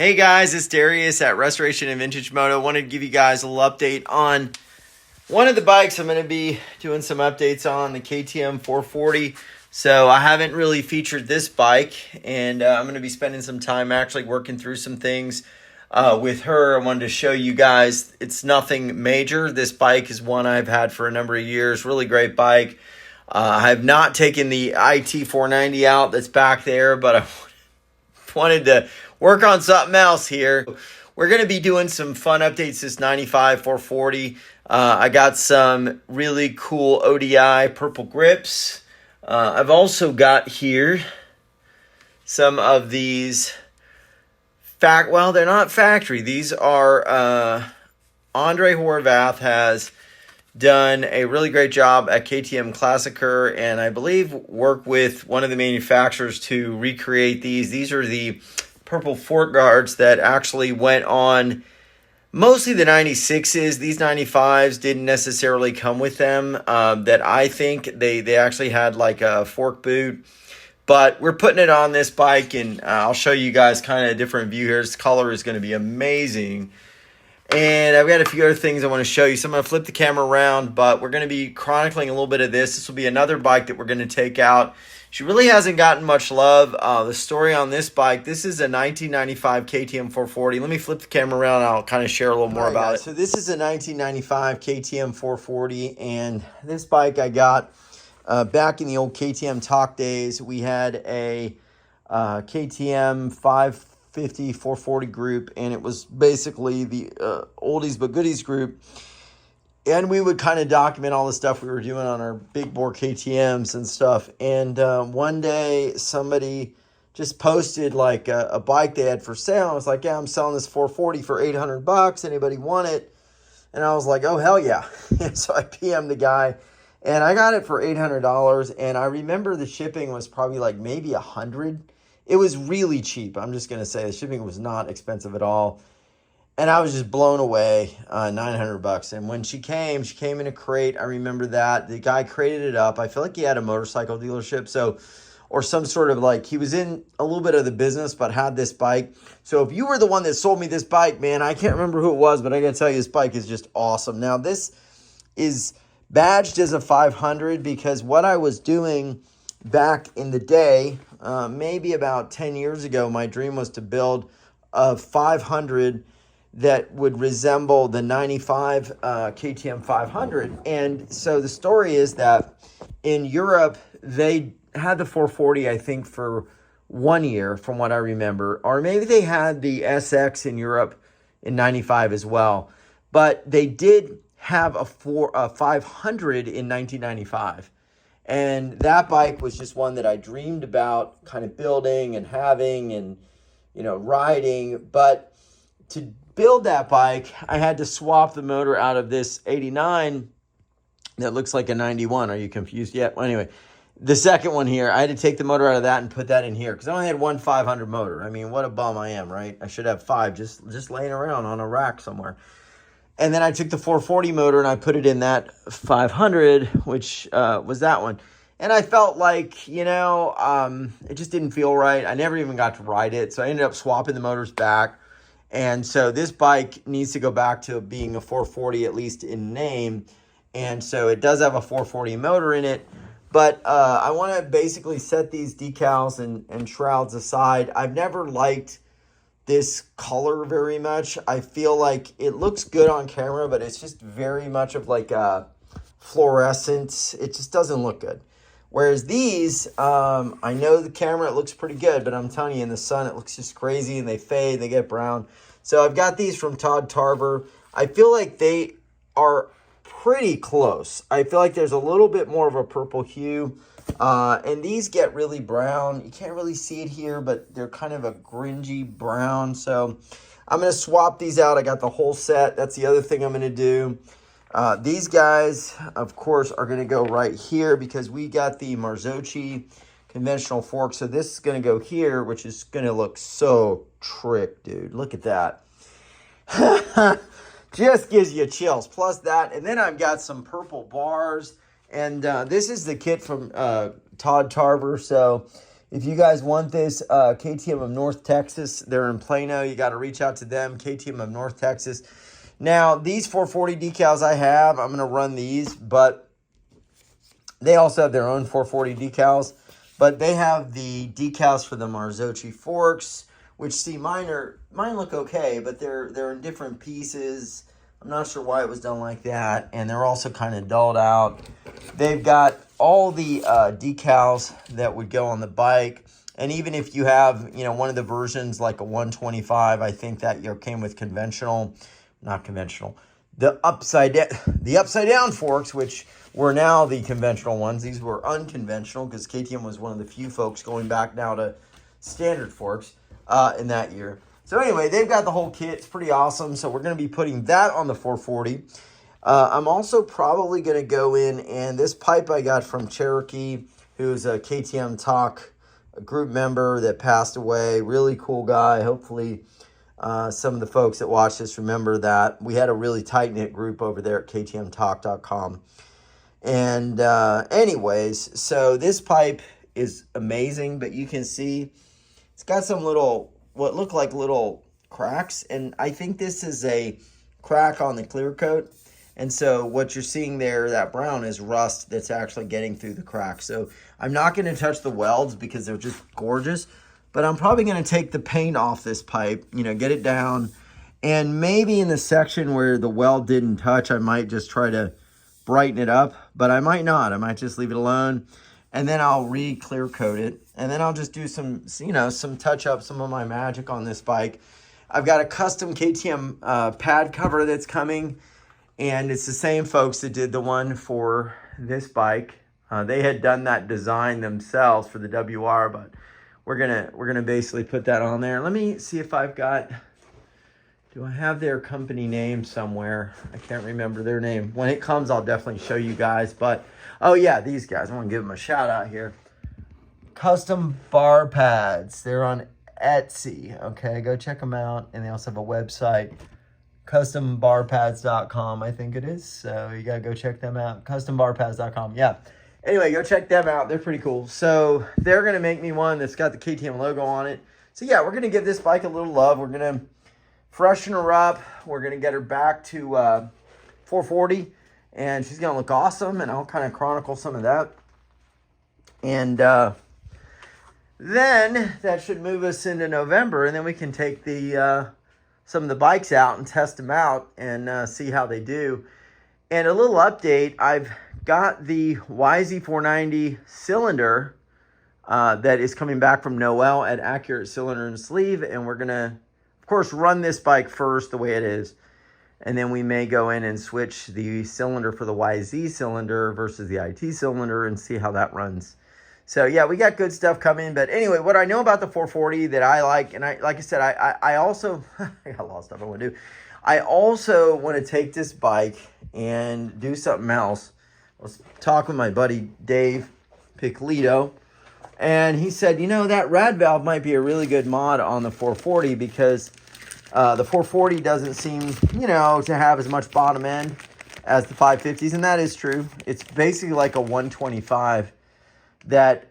Hey guys, it's Darius at Restoration and Vintage Moto. Wanted to give you guys a little update on one of the bikes I'm going to be doing some updates on, the KTM 440. So I haven't really featured this bike, and I'm going to be spending some time actually working through some things with her. I wanted to show you guys it's nothing major. This bike is one I've had for a number of years. Really great bike. I have not taken the IT 490 out that's back there, but I wanted to work on something else here. We're going to be doing some fun updates this 95 440. I got some really cool ODI purple grips. I've also got here some of these well, they're not factory. These are Andre Horvath has done a really great job at KTM Classicer, and I believe worked with one of the manufacturers to recreate these. These are the purple fork guards that actually went on mostly the 96s. These 95s didn't necessarily come with them. That I think they actually had like a fork boot. But we're putting it on this bike, and I'll show you guys kind of a different view here. This color is going to be amazing. And I've got a few other things I want to show you. So I'm going to flip the camera around, but we're going to be chronicling a little bit of this. This will be another bike that we're going to take out. She really hasn't gotten much love. The story on this bike, this is a 1995 KTM 440. Let me flip the camera around, and I'll kind of share a little more about it. So this is a 1995 KTM 440, and this bike I got back in the old KTM Talk days. We had a KTM 550 440 group, and it was basically the oldies but goodies group. And we would kind of document all the stuff we were doing on our big bore KTMs and stuff. And one day somebody just posted like a bike they had for sale. I was like, yeah, I'm selling this 440 for $800. Anybody want it? And I was like, oh, hell yeah. So I PM'd the guy, and I got it for $800. And I remember the shipping was probably like maybe $100. It was really cheap. I'm just going to say the shipping was not expensive at all. And I was just blown away, $900. And when she came in a crate. I remember that. The guy crated it up. I feel like he had a motorcycle dealership, or some sort of like, he was in a little bit of the business, but had this bike. So if you were the one that sold me this bike, man, I can't remember who it was, but I got to tell you, this bike is just awesome. Now, this is badged as a 500 because what I was doing back in the day, maybe about 10 years ago, my dream was to build a 500 that would resemble the 95 KTM 500. And so the story is that in Europe, they had the 440, I think, for 1 year, from what I remember. Or maybe they had the SX in Europe in 95 as well. But they did have a 500 in 1995. And that bike was just one that I dreamed about kind of building and having and, riding. But to build that bike, I had to swap the motor out of this 89 that looks like a 91. Are you confused yet? Well, anyway, the second one here, I had to take the motor out of that and put that in here because I only had one 500 motor. I mean, what a bum I am, right? I should have five just laying around on a rack somewhere. And then I took the 440 motor and I put it in that 500, which was that one. And I felt like, it just didn't feel right. I never even got to ride it. So I ended up swapping the motors back. And so this bike needs to go back to being a 440, at least in name. And so it does have a 440 motor in it. But I want to basically set these decals and shrouds aside. I've never liked this color very much. I feel like it looks good on camera, but it's just very much of like a fluorescence. It just doesn't look good. Whereas these, I know the camera, it looks pretty good, but I'm telling you, in the sun, it looks just crazy, and they fade, they get brown. So I've got these from Todd Tarver. I feel like they are pretty close. I feel like there's a little bit more of a purple hue, and these get really brown. You can't really see it here, but they're kind of a grungy brown. So I'm going to swap these out. I got the whole set. That's the other thing I'm going to do. These guys, of course, are going to go right here because we got the Marzocchi conventional fork. So this is going to go here, which is going to look so trick, dude. Look at that. Just gives you chills. Plus that. And then I've got some purple bars. And this is the kit from Todd Tarver. So If you guys want this, KTM of North Texas, they're in Plano. You got to reach out to them, KTM of North Texas. Now, these 440 decals I have, I'm going to run these, but they also have their own 440 decals. But they have the decals for the Marzocchi forks, which, see, mine look okay, but they're in different pieces. I'm not sure why it was done like that. And they're also kind of dulled out. They've got all the decals that would go on the bike. And even if you have, one of the versions like a 125, I think that came with not conventional, the upside down forks, which were now the conventional ones. These were unconventional because KTM was one of the few folks going back now to standard forks in that year. So anyway, they've got the whole kit. It's pretty awesome. So we're going to be putting that on the 440. I'm also probably going to go in, and this pipe I got from Cherokee, who's a KTM Talk group member that passed away. Really cool guy. Hopefully some of the folks that watch this remember that. We had a really tight-knit group over there at ktmtalk.com. And anyways, so this pipe is amazing, but you can see it's got some what look like little cracks, and I think this is a crack on the clear coat. And so what you're seeing there, that brown, is rust that's actually getting through the crack. So I'm not going to touch the welds because they're just gorgeous, but I'm probably going to take the paint off this pipe, get it down, and maybe in the section where the weld didn't touch, I might just try to brighten it up, but I might not. I might just leave it alone. And then I'll re-clear coat it. And then I'll just do some touch up, some of my magic on this bike. I've got a custom KTM pad cover that's coming. And it's the same folks that did the one for this bike. They had done that design themselves for the WR, but we're gonna basically put that on there. Let me see if I've got, do I have their company name somewhere? I can't remember their name. When it comes, I'll definitely show you guys. But, oh yeah, these guys. I want to give them a shout out here. Custom Bar Pads. They're on Etsy. Okay, go check them out. And they also have a website, custombarpads.com, I think it is. So you got to go check them out. Custombarpads.com. Yeah. Anyway, go check them out. They're pretty cool. So they're going to make me one that's got the KTM logo on it. So yeah, we're going to give this bike a little love. We're going to freshen her up. We're going to get her back to 440, and she's going to look awesome, and I'll kind of chronicle some of that. And then that should move us into November, and then we can take some of the bikes out and test them out and see how they do. And a little update, I've got the YZ490 cylinder that is coming back from Noel at Accurate Cylinder and Sleeve, and we're going to, of course, run this bike first the way it is, and then we may go in and switch the cylinder for the YZ cylinder versus the IT cylinder and see how that runs. So yeah, we got good stuff coming. But anyway, what I know about the 440 that I like, and like I said, I also I got a lot of stuff I want to do. I also want to take this bike and do something else. I was talking with my buddy Dave Piclito, and he said, that rad valve might be a really good mod on the 440 because the 440 doesn't seem, to have as much bottom end as the 550s, and that is true. It's basically like a 125 that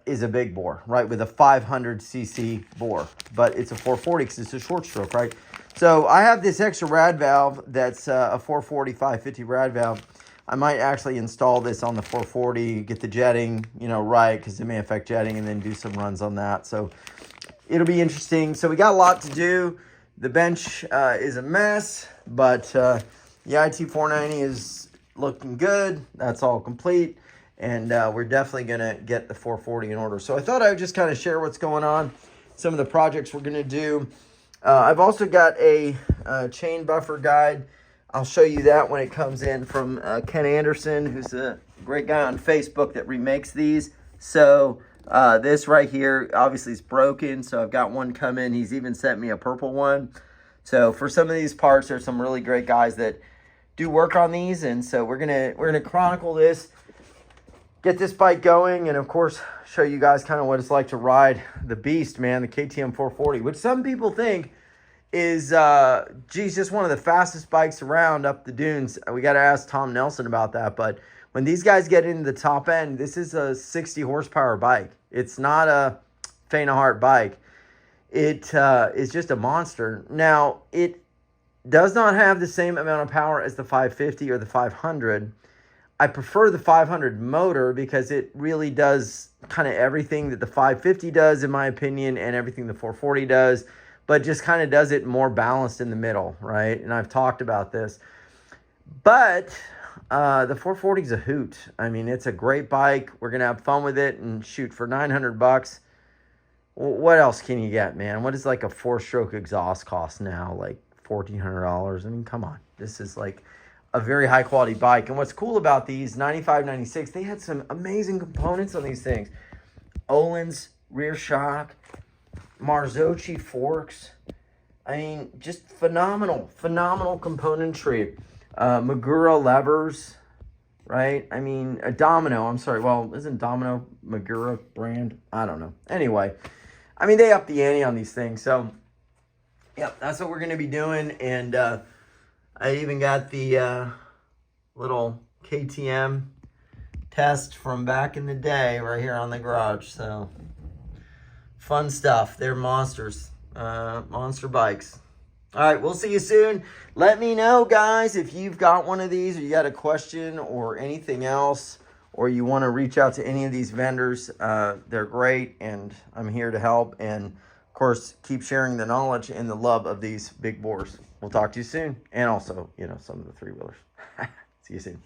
is a big bore, right, with a 500cc bore, but it's a 440 because it's a short stroke, right? So I have this extra rad valve that's a 440 550 rad valve. I might actually install this on the 440, get the jetting, right, because it may affect jetting, and then do some runs on that. So it'll be interesting. So we got a lot to do. The bench is a mess, but the IT490 is looking good. That's all complete. And we're definitely going to get the 440 in order. So I thought I would just kind of share what's going on, some of the projects we're going to do. I've also got a chain buffer guide. I'll show you that when it comes in from Ken Anderson, who's a great guy on Facebook that remakes these. So this right here obviously is broken, so I've got one coming. He's even sent me a purple one. So for some of these parts, there's some really great guys that do work on these, and so we're gonna chronicle this, get this bike going, and of course show you guys kind of what it's like to ride the beast, man, the KTM 440, which some people think is just one of the fastest bikes around up the dunes. We got to ask Tom Nelson about that, but when these guys get into the top end, this is a 60 horsepower bike. It's not a faint of heart bike. It is just a monster. Now, it does not have the same amount of power as the 550 or the 500. I prefer the 500 motor because it really does kind of everything that the 550 does, in my opinion, and everything the 440 does, but just kind of does it more balanced in the middle, right? And I've talked about this. But the 440 is a hoot. I mean, it's a great bike. We're going to have fun with it and shoot for $900. What else can you get, man? What does like a 4-stroke exhaust cost now? Like $1,400. I mean, come on. This is like a very high quality bike. And what's cool about these 95, 96, they had some amazing components on these things. Öhlins rear shock, Marzocchi forks. I mean, just phenomenal componentry. Magura levers, right? I mean, a Domino. I'm sorry. Well, isn't Domino Magura brand? I don't know. Anyway, I mean, they up the ante on these things. So, yep, that's what we're going to be doing. And I even got the little KTM test from back in the day right here on the garage. So, fun stuff. They're monsters. Monster bikes. All right, we'll see you soon. Let me know, guys, if you've got one of these or you got a question or anything else, or you want to reach out to any of these vendors. They're great, and I'm here to help. And, of course, keep sharing the knowledge and the love of these big bores. We'll talk to you soon. And also, you know, some of the three-wheelers. See you soon.